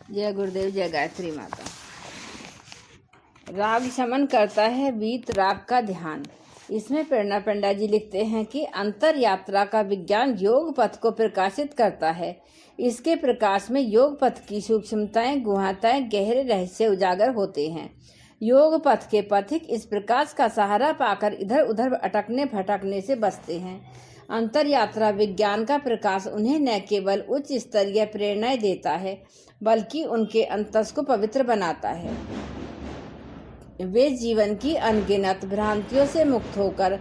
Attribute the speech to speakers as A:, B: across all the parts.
A: जय गुरुदेव, जय गायत्री माता। राग शमन करता है वीत राग का ध्यान। इसमें प्रेरणा पंडा जी लिखते हैं कि अंतर यात्रा का विज्ञान योग पथ को प्रकाशित करता है। इसके प्रकाश में योग पथ की सूक्ष्मताएं, गुहाताएं, गहरे रहस्य उजागर होते हैं। योग पथ के पथिक इस प्रकाश का सहारा पाकर इधर उधर अटकने भटकने से बचते हैं। अंतर यात्रा विज्ञान का प्रकाश उन्हें न केवल उच्च स्तरीय प्रेरणाएं देता है, बल्कि उनके अंतस को पवित्र बनाता है। वे जीवन की अनगिनत भ्रांतियों से मुक्त होकर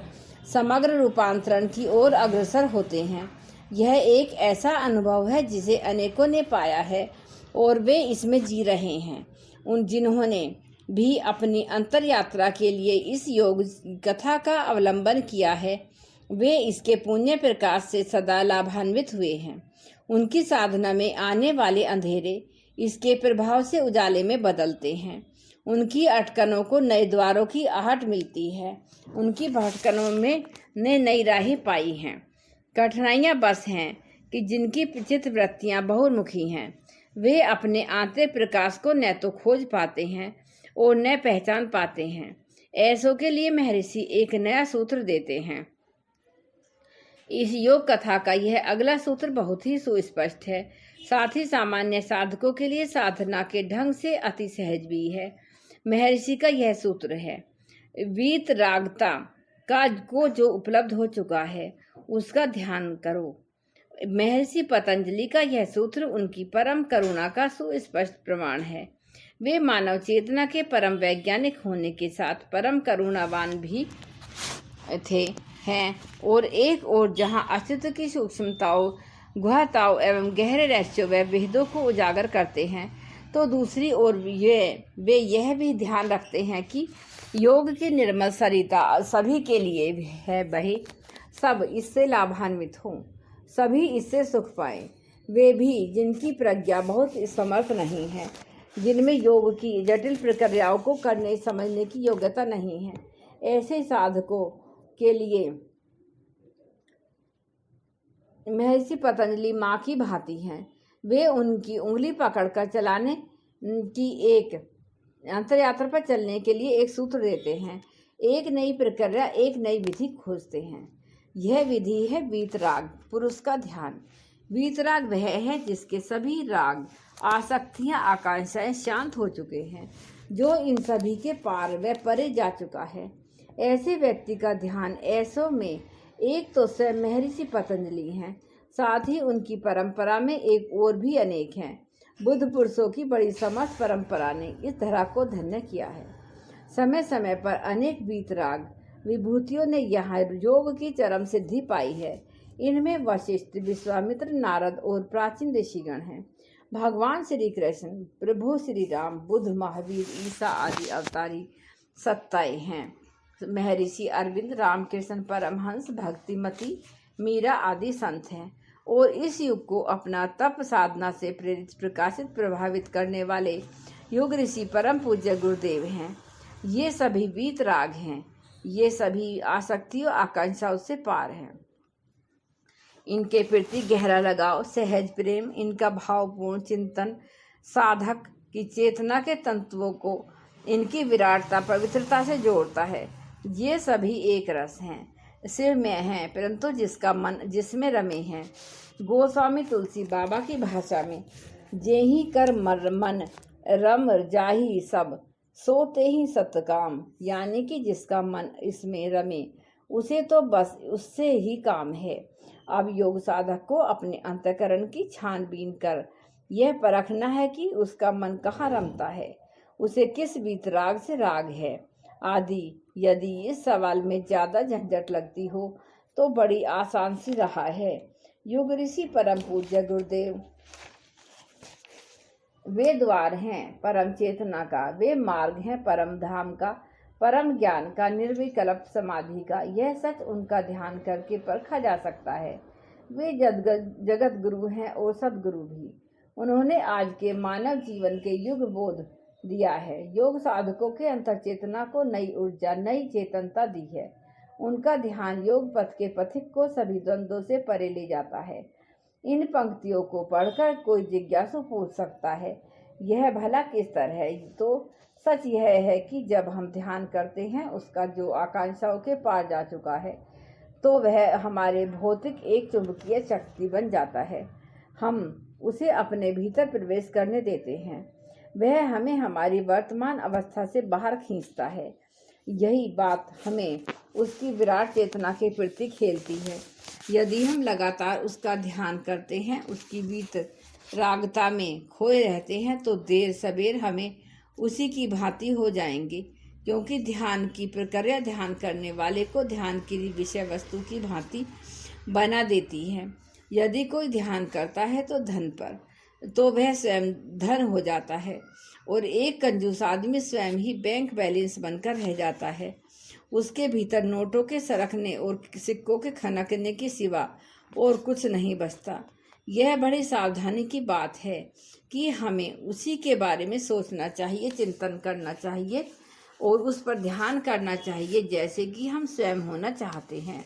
A: समग्र रूपांतरण की ओर अग्रसर होते हैं। यह एक ऐसा अनुभव है जिसे अनेकों ने पाया है और वे इसमें जी रहे हैं। उन जिन्होंने भी अपनी अंतर यात्रा के लिए इस योग कथा का अवलंबन किया है, वे इसके पुण्य प्रकाश से सदा लाभान्वित हुए हैं। उनकी साधना में आने वाले अंधेरे इसके प्रभाव से उजाले में बदलते हैं। उनकी अटकनों को नए द्वारों की आहट मिलती है। उनकी भटकनों में ने नई राहें पाई हैं। कठिनाइयां बस हैं कि जिनकी चित्त वृत्तियां बहुमुखी हैं, वे अपने आंतरिक प्रकाश को न तो खोज पाते हैं और न पहचान पाते हैं। ऐसों के लिए महर्षि एक नया सूत्र देते हैं। इस योग कथा का यह अगला सूत्र बहुत ही सुस्पष्ट है, साथ ही सामान्य साधकों के लिए साधना के ढंग से अति सहज भी है। महर्षि का यह सूत्र है, वीत रागता का को जो उपलब्ध हो चुका है उसका ध्यान करो। महर्षि पतंजलि का यह सूत्र उनकी परम करुणा का सुस्पष्ट प्रमाण है। वे मानव चेतना के परम वैज्ञानिक होने के साथ परम करुणावान भी थे हैं और एक ओर जहां अस्तित्व की सूक्ष्मताओं, गुहाताओं एवं गहरे रहस्यों व भेदों को उजागर करते हैं, तो दूसरी ओर वे यह भी ध्यान रखते हैं कि योग की निर्मल सरिता सभी के लिए है बहे, सब इससे लाभान्वित हों, सभी इससे सुख पाएं। वे भी जिनकी प्रज्ञा बहुत समर्थ नहीं है, जिनमें योग की जटिल प्रक्रियाओं को करने समझने की योग्यता नहीं है, ऐसे साधकों के लिए महर्षि पतंजलि माँ की भांति हैं। वे उनकी उंगली पकड़कर चलाने की एक अंतर यात्रा पर चलने के लिए एक सूत्र देते हैं, एक नई प्रक्रिया, एक नई विधि खोजते हैं। यह विधि है वीतराग, पुरुष का ध्यान। वीतराग वह है जिसके सभी राग, आसक्तियां, आकांक्षाएं शांत हो चुके हैं, जो इन सभी के पार व परे जा चुका है। ऐसे व्यक्ति का ध्यान ऐसों में एक तो स्वयं महर्षि पतंजलि हैं, साथ ही उनकी परंपरा में एक और भी अनेक हैं। बुद्ध पुरुषों की बड़ी समस्त परंपरा ने इस धरा को धन्य किया है। समय समय पर अनेक वीतराग विभूतियों ने यहाँ योग की चरम सिद्धि पाई है। इनमें वशिष्ठ, विश्वामित्र, नारद और प्राचीन ऋषिगण हैं। भगवान श्री कृष्ण, प्रभु श्री राम, बुद्ध, महावीर, ईसा आदि अवतारी सत्ताएं हैं। महर्षि अरविंद, रामकृष्ण परमहंस, भक्तिमती, मीरा आदि संत हैं और इस युग को अपना तप साधना से प्रेरित, प्रकाशित, प्रभावित करने वाले युग ऋषि परम पूज्य गुरुदेव हैं। ये सभी वीतराग हैं। ये सभी आसक्तियों, आकांक्षाओं से पार हैं। इनके प्रति गहरा लगाव, सहज प्रेम, इनका भावपूर्ण चिंतन साधक की चेतना के तंतुओं को इनकी विराटता, पवित्रता से जोड़ता है। ये सभी एक रस हैं, शिव में हैं, परंतु जिसका मन जिसमें रमे हैं। गोस्वामी तुलसी बाबा की भाषा में, जेहि कर मर मन रम जाहि सब, सोते ही सतकाम, यानी कि जिसका मन इसमें रमे उसे तो बस उससे ही काम है। अब योग साधक को अपने अंतःकरण की छानबीन कर यह परखना है कि उसका मन कहाँ रमता है, उसे किस वीतराग से राग है आदि। यदि इस सवाल में ज्यादा झंझट लगती हो तो बड़ी आसान सी राह है। युग ऋषि परम पूज्य गुरुदेव वे द्वार हैं परम चेतना का, वे मार्ग हैं परम धाम का, परम ज्ञान का, निर्विकल्प समाधि का। यह सच उनका ध्यान करके परखा जा सकता है। वे जगत गुरु हैं और सदगुरु भी। उन्होंने आज के मानव जीवन के युग बोध दिया है। योग साधकों के अंतर चेतना को नई ऊर्जा, नई चेतनता दी है। उनका ध्यान योग पथ के पथिक को सभी द्वंद्वों से परे ले जाता है। इन पंक्तियों को पढ़कर कोई जिज्ञासु पूछ सकता है यह भला किस तरह है? तो सच यह है कि जब हम ध्यान करते हैं उसका जो आकांक्षाओं के पार जा चुका है, तो वह हमारे भौतिक एक चुंबकीय शक्ति बन जाता है। हम उसे अपने भीतर प्रवेश करने देते हैं। वह हमें हमारी वर्तमान अवस्था से बाहर खींचता है। यही बात हमें उसकी विराट चेतना के प्रति खेलती है। यदि हम लगातार उसका ध्यान करते हैं, उसकी वीतरागता में खोए रहते हैं, तो देर सबेर हमें उसी की भांति हो जाएंगे, क्योंकि ध्यान की प्रक्रिया ध्यान करने वाले को ध्यान की विषय वस्तु की भांति बना देती है। यदि कोई ध्यान करता है तो धन पर, तो वह स्वयं धन हो जाता है, और एक कंजूस आदमी स्वयं ही बैंक बैलेंस बनकर रह जाता है। उसके भीतर नोटों के सरकने और सिक्कों के खनकने के सिवा और कुछ नहीं बचता। यह बड़ी सावधानी की बात है कि हमें उसी के बारे में सोचना चाहिए, चिंतन करना चाहिए और उस पर ध्यान करना चाहिए जैसे कि हम स्वयं होना चाहते हैं।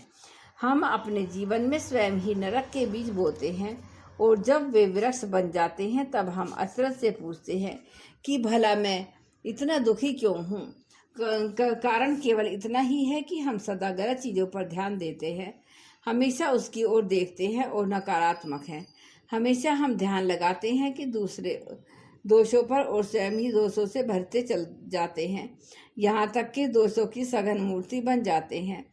A: हम अपने जीवन में स्वयं ही नरक के बीज बोते हैं, और जब वे वृक्ष बन जाते हैं तब हम अचरज से पूछते हैं कि भला मैं इतना दुखी क्यों हूँ। कारण केवल इतना ही है कि हम सदा गलत चीज़ों पर ध्यान देते हैं, हमेशा उसकी ओर देखते हैं और नकारात्मक हैं। हमेशा हम ध्यान लगाते हैं कि दूसरे दोषों पर और स्वयं ही दोषों से भरते चल जाते हैं, यहाँ तक कि दोषों की सघन मूर्ति बन जाते हैं।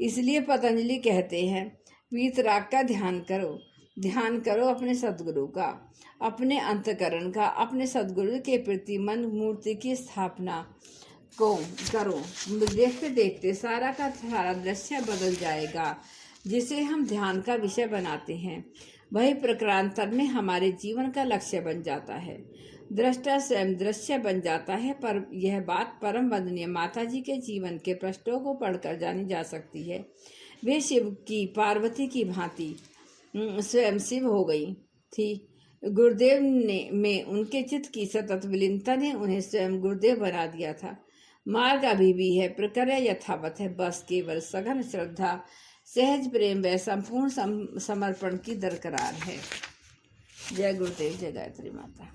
A: इसलिए पतंजलि कहते हैं, वीतराग का ध्यान करो, ध्यान करो अपने सद्गुरु का, अपने अंतकरण का, अपने सद्गुरु के प्रति मन मूर्ति की स्थापना को करो। देखते देखते सारा का सारा दृश्य बदल जाएगा जिसे हम ध्यान का विषय बनाते हैं। वही प्रकारांतर में हमारे जीवन का लक्ष्य बन जाता है। दृष्टा स्वयं दृश्य बन जाता है। पर यह बात परम वंदनीय माता जी के जीवन के पृष्ठों को पढ़कर जानी जा सकती है। वे शिव की पार्वती की भांति स्वयं शिव हो गई थी। गुरुदेव ने में उनके चित्त की सतत विलीनता ने उन्हें स्वयं गुरुदेव बना दिया था। मार्ग अभी भी है, प्रक्रिया यथावत है, बस केवल सघन श्रद्धा, सहज प्रेम व संपूर्ण समर्पण की दरकार है। जय गुरुदेव, जय गायत्री माता।